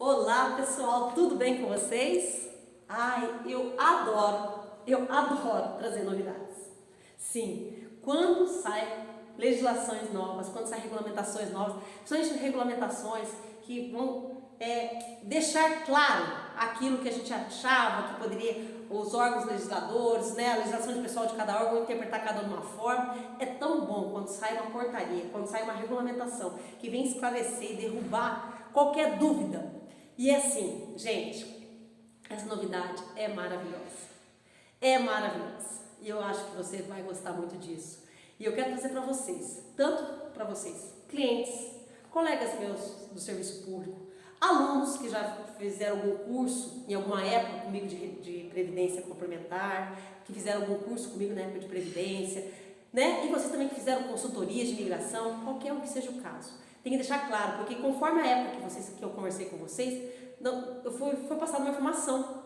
Olá pessoal, tudo bem com vocês? Ai, eu adoro trazer novidades. Sim, quando saem legislações novas, quando saem regulamentações novas, principalmente regulamentações que vão deixar claro aquilo que a gente achava que poderia os órgãos legisladores, né, a legislação de pessoal de cada órgão interpretar cada uma forma. É tão bom quando sai uma portaria, quando sai uma regulamentação que vem esclarecer e derrubar qualquer dúvida. E assim, gente, essa novidade é maravilhosa. É maravilhosa. E eu acho que você vai gostar muito disso. E eu quero trazer para vocês, tanto para vocês, clientes, colegas meus do serviço público, alunos que já fizeram algum curso em alguma época comigo de previdência complementar, que fizeram algum curso comigo na época de previdência, né? E vocês também que fizeram consultorias de imigração, qualquer um que seja o caso. Tem que deixar claro, porque conforme a época que eu conversei com vocês, foi passada uma informação.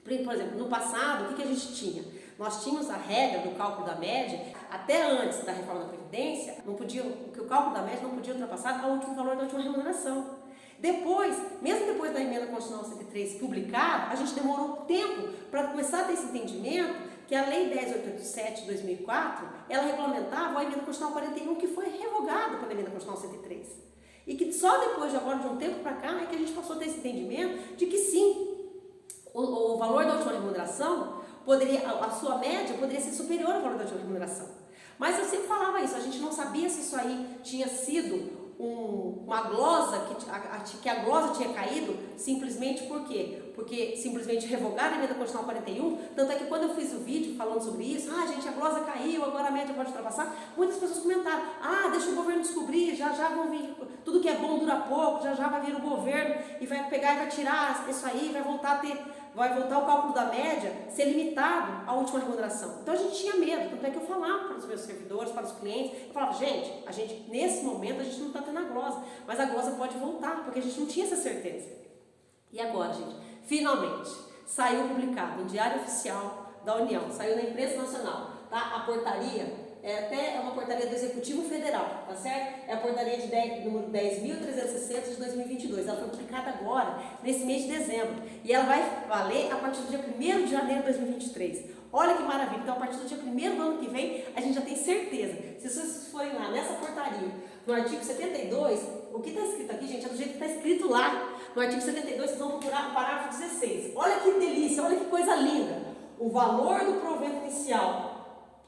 Por exemplo, no passado, o que a gente tinha? Nós tínhamos a regra do cálculo da média, até antes da reforma da Previdência, o cálculo da média não podia ultrapassar o último valor da última remuneração. Depois, mesmo depois da emenda constitucional 103 publicada, a gente demorou tempo para começar a ter esse entendimento que a Lei 10.887 de 2004, ela regulamentava a emenda constitucional 41, que foi revogada pela emenda constitucional 103. E que só depois de agora, de um tempo para cá, é que a gente passou a ter esse entendimento de que sim, o valor da última remuneração, a sua média poderia ser superior ao valor da última remuneração. Mas eu sempre falava isso, a gente não sabia se isso aí tinha sido uma glosa, que a glosa tinha caído simplesmente por quê? Porque simplesmente revogaram a emenda constitucional 41, tanto é que quando eu fiz o vídeo falando sobre isso, gente, a glosa caiu, agora a média pode ultrapassar, muitas pessoas comentaram, deixa o governo descobrir, já vão vir, tudo que é bom dura pouco, já vai vir o governo e vai pegar e vai tirar isso aí, vai voltar o cálculo da média ser limitado à última remuneração. Então a gente tinha medo, tanto é que eu falava para os meus servidores, para os clientes, eu falava, gente, nesse momento a gente não está tendo a glosa, mas a glosa pode voltar, porque a gente não tinha essa certeza. E agora, gente, finalmente, saiu publicado no Diário Oficial da União, saiu na imprensa nacional, tá? A portaria, é uma portaria do Executivo Federal, tá certo? É a portaria número 10.360 de 2022, ela foi publicada agora, nesse mês de dezembro, e ela vai valer a partir do dia 1º de janeiro de 2023. Olha que maravilha, então a partir do dia 1º do ano que vem, a gente já tem certeza. Se vocês forem lá nessa portaria, no artigo 72, o que está escrito aqui, gente, é do jeito que está escrito lá. No artigo 72, vocês vão procurar o parágrafo 16. Olha que delícia, olha que coisa linda. O valor do provento inicial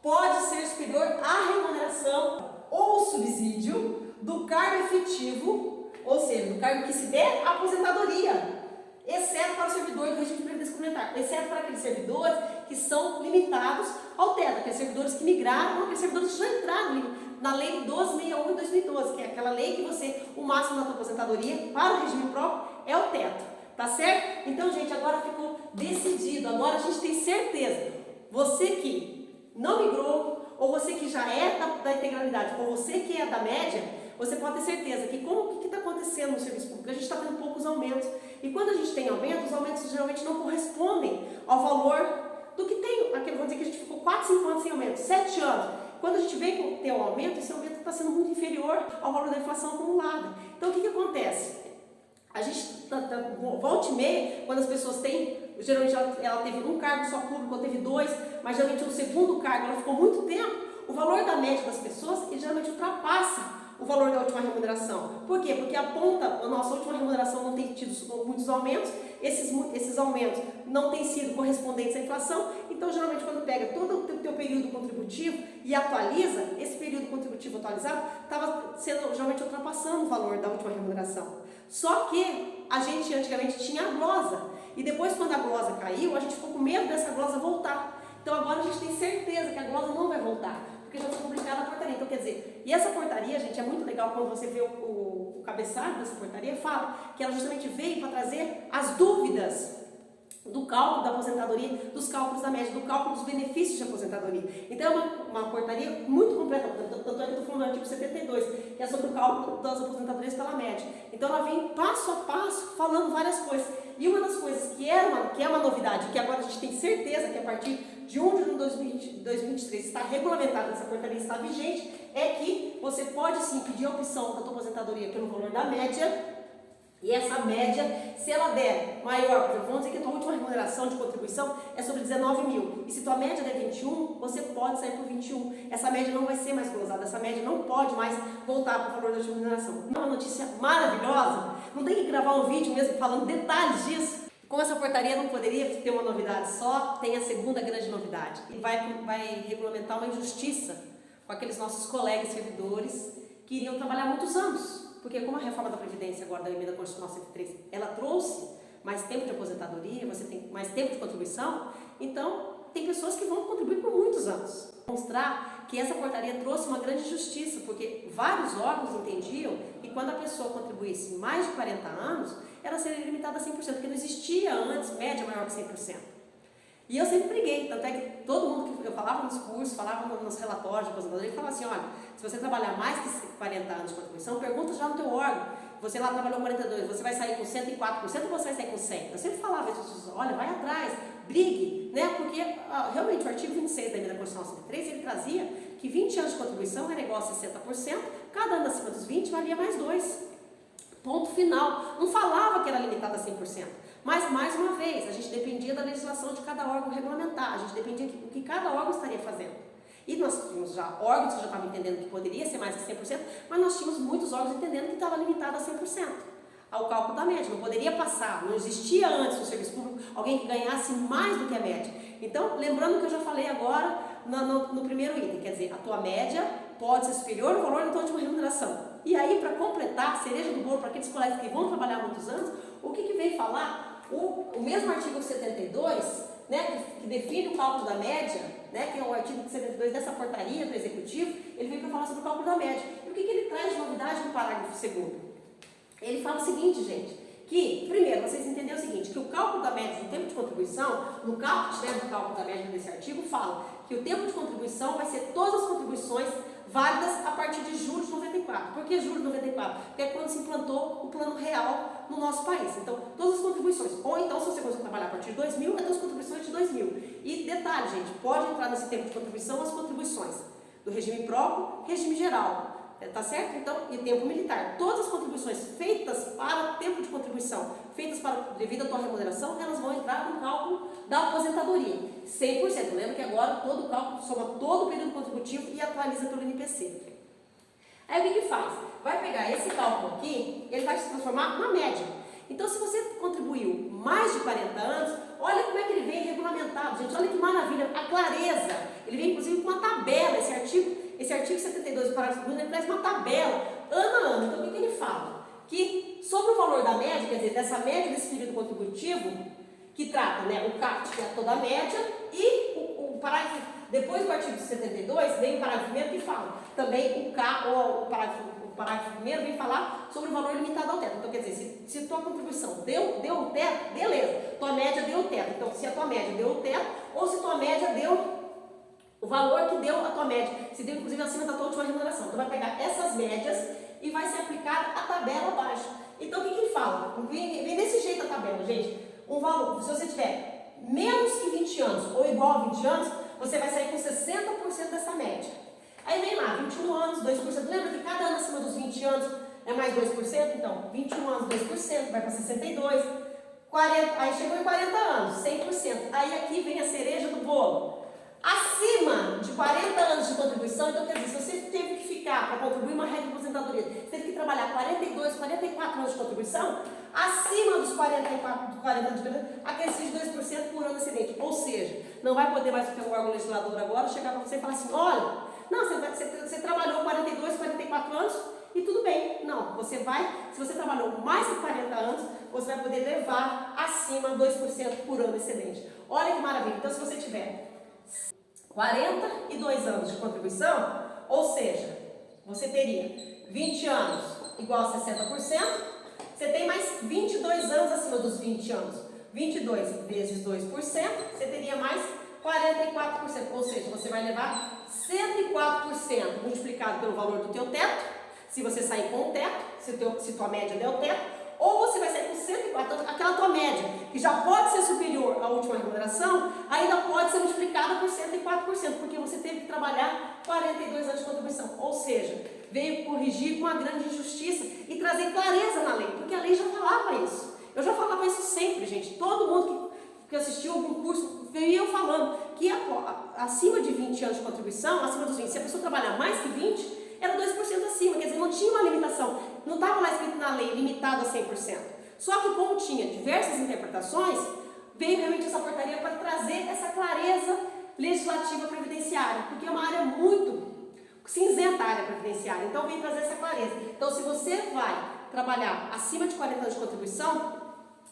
pode ser superior à remuneração ou subsídio do cargo efetivo, ou seja, do cargo que se der à aposentadoria, exceto para o servidor do regime de previdência complementar, exceto para aqueles servidores que são limitados ao teto, aqueles servidores que migraram, aqueles servidores que já entraram na Lei 1261 de 2012, que é aquela lei que o máximo da sua aposentadoria para o regime próprio é o teto, tá certo? Então, gente, agora ficou decidido, agora a gente tem certeza, você que não migrou, ou você que já é da integralidade, ou você que é da média, você pode ter certeza que o que está acontecendo no serviço público? A gente está tendo poucos aumentos. E quando a gente tem aumentos, os aumentos geralmente não correspondem ao valor do que tem. Vamos dizer que a gente ficou 4, 5 anos sem aumento, 7 anos. Quando a gente vem ter um aumento, esse aumento está sendo muito inferior ao valor da inflação acumulada. Então o que acontece? A gente, volta e meia, quando as pessoas têm, geralmente ela teve um cargo só público, ou teve 2, mas geralmente no segundo cargo ela ficou muito tempo, o valor da média das pessoas geralmente ultrapassa o valor da última remuneração. Por quê? Porque a nossa última remuneração não tem tido muitos aumentos, esses aumentos não têm sido correspondentes à inflação, então geralmente quando pega todo o teu período contributivo e atualiza, esse período contributivo atualizado estava sendo geralmente ultrapassando o valor da última remuneração. Só que a gente antigamente tinha a glosa, e depois quando a glosa caiu, a gente ficou com medo dessa glosa voltar. Então agora a gente tem certeza que a glosa não vai voltar, porque já foi publicada a portaria. Então, quer dizer, e essa portaria, gente, é muito legal quando você vê o cabeçalho dessa portaria, fala que ela justamente veio para trazer as dúvidas do cálculo da aposentadoria, dos cálculos da média, do cálculo dos benefícios de aposentadoria. Então é uma portaria muito completa, tanto é que eu estou falando do artigo 72, que é sobre o cálculo das aposentadorias pela média. Então ela vem passo a passo falando várias coisas. E uma das coisas que é uma novidade, que agora a gente tem certeza que a partir de 1 de junho de 2023 está regulamentada, essa portaria está vigente, é que você pode sim pedir a opção da tua aposentadoria pelo valor da média, E essa média, se ela der maior, vamos dizer que a tua última remuneração de contribuição é sobre 19 mil. E se tua média der 21, você pode sair por 21. Essa média não vai ser mais glosada, essa média não pode mais voltar para o valor da última remuneração. Uma notícia maravilhosa, não tem que gravar um vídeo mesmo falando detalhes disso. Como essa portaria não poderia ter uma novidade só, tem a segunda grande novidade. E vai regulamentar uma injustiça com aqueles nossos colegas servidores que iriam trabalhar muitos anos. Porque como a reforma da Previdência agora da Emenda Constitucional 103, ela trouxe mais tempo de aposentadoria, você tem mais tempo de contribuição, então tem pessoas que vão contribuir por muitos anos. Mostrar que essa portaria trouxe uma grande justiça, porque vários órgãos entendiam que quando a pessoa contribuísse mais de 40 anos, ela seria limitada a 100%, porque não existia antes média maior que 100%. E eu sempre briguei, tanto é que todo mundo que eu falava nos cursos, falava nos relatórios de aposentadoria, ele falava assim, olha, se você trabalhar mais que 40 anos de contribuição, pergunta já no teu órgão, você lá trabalhou 42, você vai sair com 104% ou você vai sair com 100%? Eu sempre falava isso, olha, vai atrás, brigue, né? Porque realmente o artigo 26 da Emenda Constitucional 103, ele trazia que 20 anos de contribuição era igual a 60%, cada ano acima dos 20 valia mais 2. Ponto final. Não falava que era limitado a 100%. Mas, mais uma vez, a gente dependia da legislação de cada órgão regulamentar, a gente dependia do que cada órgão estaria fazendo. E nós tínhamos já órgãos que já estavam entendendo que poderia ser mais que 100%, mas nós tínhamos muitos órgãos entendendo que estava limitado a 100% ao cálculo da média, não poderia passar, não existia antes no serviço público alguém que ganhasse mais do que a média. Então, lembrando que eu já falei agora no primeiro item, quer dizer, a tua média pode ser superior ao valor da tua última remuneração. E aí, para completar, cereja do bolo para aqueles colegas que vão trabalhar muitos anos, o que vem falar? O mesmo artigo 72, né, que define o cálculo da média, né, que é o artigo 72 dessa portaria do Executivo, ele vem para falar sobre o cálculo da média. E o que ele traz de novidade no parágrafo 2º? Ele fala o seguinte, gente, que, primeiro, vocês entenderam o seguinte, que o cálculo da média do tempo de contribuição, no cálculo, do cálculo da média desse artigo, fala que o tempo de contribuição vai ser todas as contribuições válidas a partir de julho de 94. Por que julho de 94? Porque é quando se implantou o plano real no nosso país. Então, todas as contribuições, ou então, se você começar a trabalhar a partir de 2000, é todas as contribuições de 2000. E detalhe, gente, pode entrar nesse tempo de contribuição as contribuições do regime próprio, regime geral. Tá certo? Então, e tempo militar. Todas as contribuições feitas para tempo de contribuição, feitas devido à tua remuneração, elas vão entrar no cálculo da aposentadoria. 100%. Lembra que agora todo o cálculo soma todo o período contributivo e atualiza pelo INPC. Aí o que faz? Vai pegar esse cálculo aqui, ele vai se transformar na média. Então, se você contribuiu mais de 40 anos, olha como é que ele vem regulamentado, gente. Olha que maravilha, a clareza. Ele vem, inclusive, com uma tabela, esse artigo 72 do parágrafo 2, ele traz uma tabela, ano a ano. Então, o que ele fala? Que sobre o valor da média, quer dizer, dessa média desse período contributivo, que trata, né, o CAPT, que é toda a média, e o parágrafo, depois do artigo 72, vem o parágrafo primeiro que fala, também o parágrafo primeiro vem falar sobre o valor limitado ao teto. Então, quer dizer, se tua contribuição deu o teto, beleza, tua média deu o teto. Então, se a tua média deu o teto, ou se tua média deu o valor que deu a tua média, se deu inclusive acima da tua última remuneração. Tu vai pegar essas médias e vai ser aplicada a tabela abaixo. Então, o que ele fala? Vem desse jeito a tabela, gente. Um valor, se você tiver menos que 20 anos ou igual a 20 anos, você vai sair com 60% dessa média. Aí vem lá, 21 anos, 2%. Lembra que cada ano acima dos 20 anos é mais 2%? Então, 21 anos, 2%, vai para 62%. 40, aí chegou em 40 anos, 100%. Aí aqui vem a cereja do bolo. Acima de 40 anos de contribuição, então quer dizer, se você teve que ficar para contribuir uma renda de aposentadoria, você teve que trabalhar 42, 44 anos de contribuição, acima dos 40 anos de contribuição, acresce de 2% por ano excedente. Ou seja, não vai poder mais ter um órgão legislador agora chegar para você e falar assim, olha, não, você trabalhou 42, 44 anos e tudo bem. Não, você vai, se você trabalhou mais de 40 anos, você vai poder levar acima 2% por ano excedente. Olha que maravilha. Então, se você tiver 42 anos de contribuição, ou seja, você teria 20 anos igual a 60%, você tem mais 22 anos acima dos 20 anos. 22 vezes 2%, você teria mais 44%, ou seja, você vai levar 104% multiplicado pelo valor do teu teto, se você sair com o teto, se tua média der o teto, ou você vai sair com 104, aquela tua média, que já pode ser superior à última remuneração, ainda pode ser multiplicada por 104%, porque você teve que trabalhar 42 anos de contribuição. Ou seja, veio corrigir uma grande injustiça e trazer clareza na lei, porque a lei já falava isso. Eu já falava isso sempre, gente. Todo mundo que assistiu algum curso veio eu falando que acima de 20 anos de contribuição, acima dos 20, se a pessoa trabalhar mais que 20, era 2% acima, quer dizer, não tinha uma limitação, não estava lá escrito na lei limitado a 100%. Só que como tinha diversas interpretações, veio realmente essa portaria para trazer essa clareza legislativa previdenciária, porque é uma área muito cinzenta, a área previdenciária, então veio trazer essa clareza. Então, se você vai trabalhar acima de 40 anos de contribuição,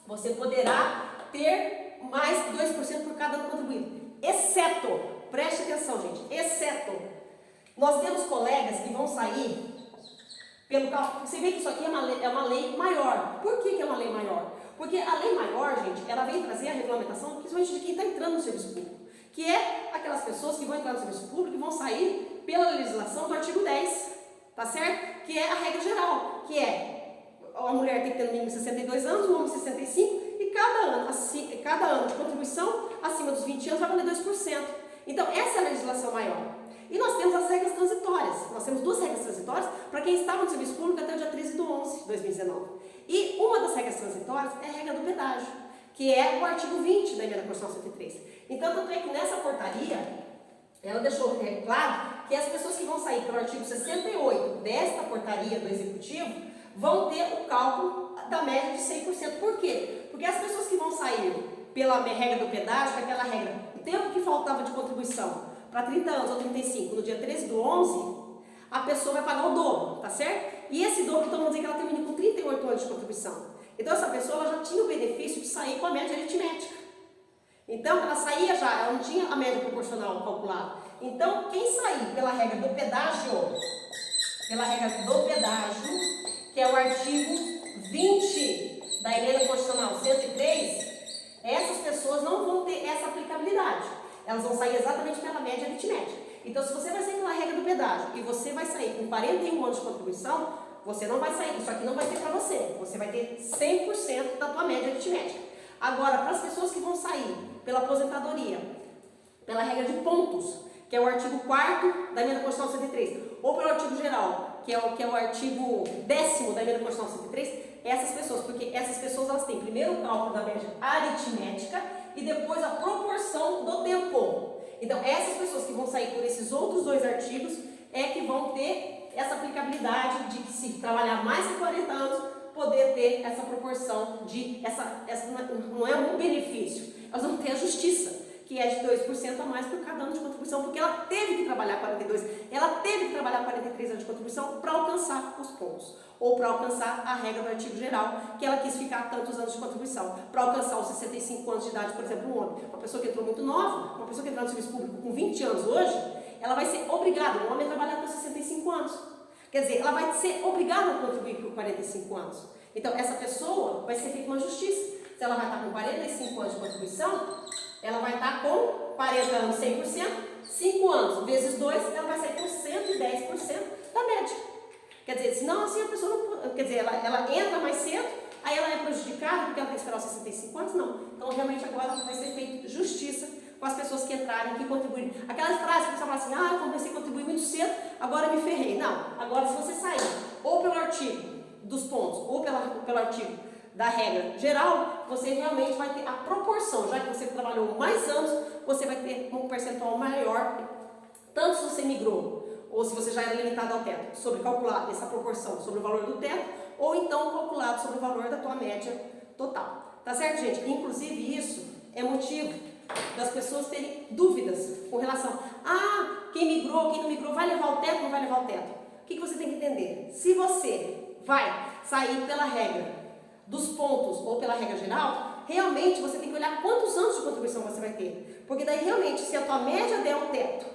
você poderá ter mais 2% por cada ano contribuído, exceto, preste atenção, gente, exceto, nós temos colegas que vão sair pelo cálculo. Você vê que isso aqui é uma lei maior. Por que é uma lei maior? Porque a lei maior, gente, ela vem trazer a regulamentação, principalmente de quem está entrando no serviço público, que é aquelas pessoas que vão entrar no serviço público e vão sair pela legislação do artigo 10, tá certo? Que é a regra geral, que é a mulher tem que ter no mínimo 62 anos, o homem 65, e cada ano de contribuição acima dos 20 anos vai valer 2%. Então, essa é a legislação maior. E nós temos as regras transitórias. Nós temos duas regras transitórias para quem estava no serviço público até o dia 13/11 de 2019. E uma das regras transitórias é a regra do pedágio, que é o artigo 20 da Emenda Constitucional 103. Então, tanto é que nessa portaria, ela deixou claro que as pessoas que vão sair pelo artigo 68 desta portaria do Executivo vão ter o cálculo da média de 100%. Por quê? Porque as pessoas que vão sair pela regra do pedágio, aquela regra, o tempo que faltava de contribuição para 30 anos ou 35, no dia 13/11, a pessoa vai pagar o dobro, tá certo? E esse dobro, então, vamos dizer que ela termina com 38 anos de contribuição. Então, essa pessoa ela já tinha o benefício de sair com a média aritmética. Então, ela saía já, ela não tinha a média proporcional calculada. Então, quem sair pela regra do pedágio, que é o artigo 20 da Emenda Constitucional 103, essas pessoas não vão ter essa aplicabilidade. Elas vão sair exatamente pela média aritmética. Então, se você vai sair pela regra do pedágio e você vai sair com 41 anos de contribuição, você não vai sair, isso aqui não vai ser para você. Você vai ter 100% da tua média aritmética. Agora, para as pessoas que vão sair pela aposentadoria, pela regra de pontos, que é o artigo 4º da Emenda Constitucional 103, ou pelo artigo geral, que é o artigo 10º da Emenda Constitucional 103, porque essas pessoas elas têm primeiro o cálculo da média aritmética e depois a proporção do tempo. Então, essas pessoas que vão sair por esses outros dois artigos é que vão ter essa aplicabilidade de que, se trabalhar mais de 40 anos, poder ter essa proporção de, não é um benefício, elas vão ter a justiça, que é de 2% a mais por cada ano de contribuição, porque ela teve que trabalhar 42, ela teve que trabalhar 43 anos de contribuição para alcançar os pontos, ou para alcançar a regra do artigo geral, que ela quis ficar tantos anos de contribuição, para alcançar os 65 anos de idade, por exemplo, um homem. Uma pessoa que entrou muito nova, uma pessoa que entrou no serviço público com 20 anos hoje, ela vai ser obrigada, um homem, a trabalhar com 65 anos. Quer dizer, ela vai ser obrigada a contribuir por 45 anos. Então, essa pessoa vai ser feita uma justiça. Se ela vai estar com 45 anos de contribuição, ela vai estar com 40 anos 100%, 5 anos vezes 2, ela vai sair com 110% da média. Quer dizer, senão assim a pessoa não, quer dizer, ela entra mais cedo, aí ela é prejudicada porque ela tem que esperar os 65 anos, não. Então, realmente, agora vai ser feita justiça com as pessoas que entrarem, que contribuírem. Aquelas frases que você fala assim, eu comecei a contribuir muito cedo, agora me ferrei. Não, agora se você sair ou pelo artigo dos pontos, ou pelo artigo da regra geral, você realmente vai ter a proporção, já que você trabalhou mais anos, você vai ter um percentual maior, tanto se você migrou, ou se você já era limitado ao teto, sobre calcular essa proporção sobre o valor do teto, ou então calculado sobre o valor da tua média total. Tá certo, gente? Inclusive, isso é motivo das pessoas terem dúvidas com relação quem migrou, quem não migrou, vai levar o teto ou não vai levar o teto? O que você tem que entender? Se você vai sair pela regra dos pontos ou pela regra geral, realmente você tem que olhar quantos anos de contribuição você vai ter. Porque daí realmente, se a tua média der o teto,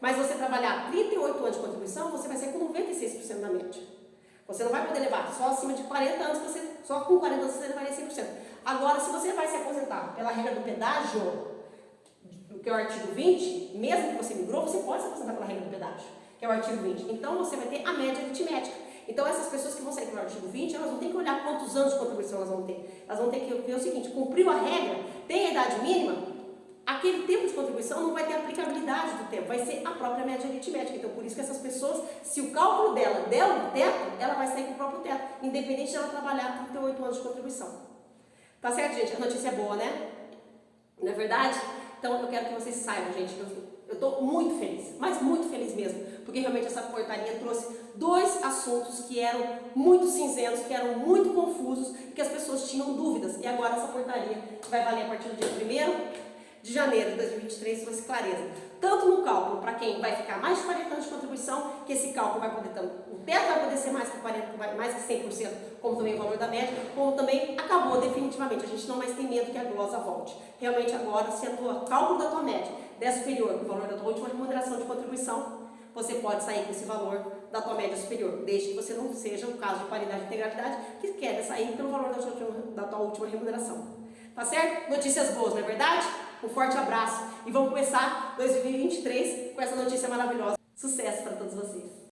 mas você trabalhar 38 anos de contribuição, você vai sair com 96% da média. Você não vai poder levar só acima de 40 anos, só com 40 anos você levaria 100%. Agora, se você vai se aposentar pela regra do pedágio, que é o artigo 20, mesmo que você migrou, você pode se aposentar pela regra do pedágio, que é o artigo 20. Então, você vai ter a média aritmética. Então, essas pessoas que vão sair pelo artigo 20, elas não têm que olhar quantos anos de contribuição elas vão ter. Elas vão ter que ver o seguinte, cumpriu a regra, tem a idade mínima, aquele tempo de contribuição não vai ter aplicabilidade do tempo, vai ser a própria média aritmética. Então, por isso que essas pessoas, se o cálculo dela der o teto, ela vai sair com o próprio teto, independente de ela trabalhar 38 anos de contribuição. Tá certo, gente? A notícia é boa, né? Não é verdade? Então, eu quero que vocês saibam, gente, eu estou muito feliz, mas muito feliz mesmo, porque realmente essa portaria trouxe dois assuntos que eram muito cinzentos, que eram muito confusos, que as pessoas tinham dúvidas. E agora essa portaria, que vai valer a partir do dia 1º de janeiro de 2023, trouxe clareza. Tanto no cálculo, para quem vai ficar mais de 40 anos de contribuição, que esse cálculo vai poder, o teto vai poder ser mais que 40, mais que 100%, como também o valor da média, como também acabou definitivamente. A gente não mais tem medo que a glosa volte. Realmente agora, se o cálculo da tua média der superior que o valor da tua última remuneração de contribuição, você pode sair com esse valor da tua média superior, desde que você não seja um caso de paridade e integralidade, que quer sair pelo valor da tua última remuneração. Tá certo? Notícias boas, não é verdade? Um forte abraço e vamos começar 2023 com essa notícia maravilhosa. Sucesso para todos vocês!